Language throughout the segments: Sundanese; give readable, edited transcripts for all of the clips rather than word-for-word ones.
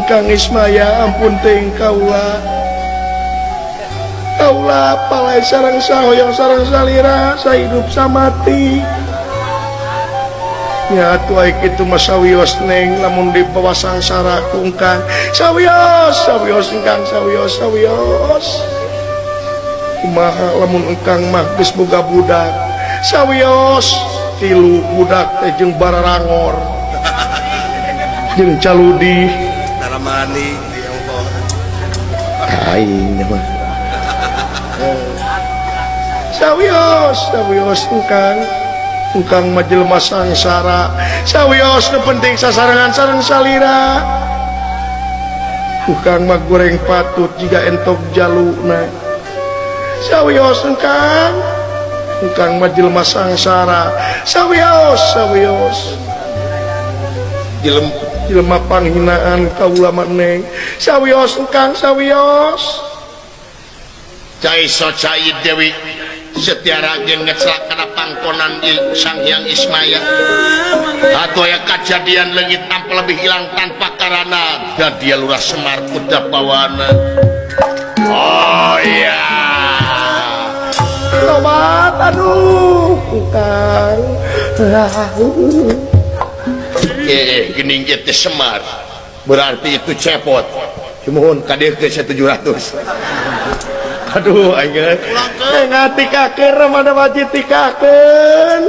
Kang Ismaya ampun teuing kaula palai sareng sahoyong sareng salira sahidup samati nya atuh ai kitu mah sawios neng lamun dibawa sangsara kungkang sawios engkang sawios kumaha lamun engkang mah geus boga budak sawios 3 budak teh jeung bararangor jeung caludi Taramani di Hongkong. aing mah sawios engkang majelema sangsara sawios nu penting sasarengan sareng salira engkang mah goreng patut jika entok jaluna sawios engkang majelema sangsara sawios jelema panghinaan kaula maneh sawios engkang sawios Cai Socai Dewi Setiara Ragen ngecelak kana pangkonan Sang Hyang Ismaya atau aya kejadian leungit tampil lebih hilang tanpa karana dan dia lurah Semar Kudapawana. Oh iya tobat aduh Kang gening teh Semar berarti itu cepot cumun kadir ke 700. aduh aing ngatikakeun Ramada Waji tikakeun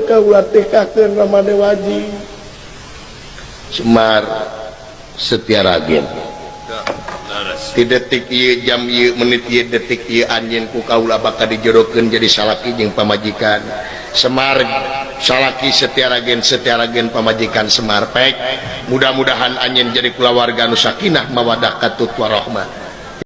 kaula tikakeun Ramada Waji Semar Setiara Ragen di detik ieu jam ieu menit ieu detik ieu anjeun ku kaula bakal dijodohkeun jadi salaki jeung pamajikan Semar salaki Setiara Ragen pamajikan Semar pek mudah-mudahan anjeun jadi kulawarga nu sakinah mawaddah katut warahmah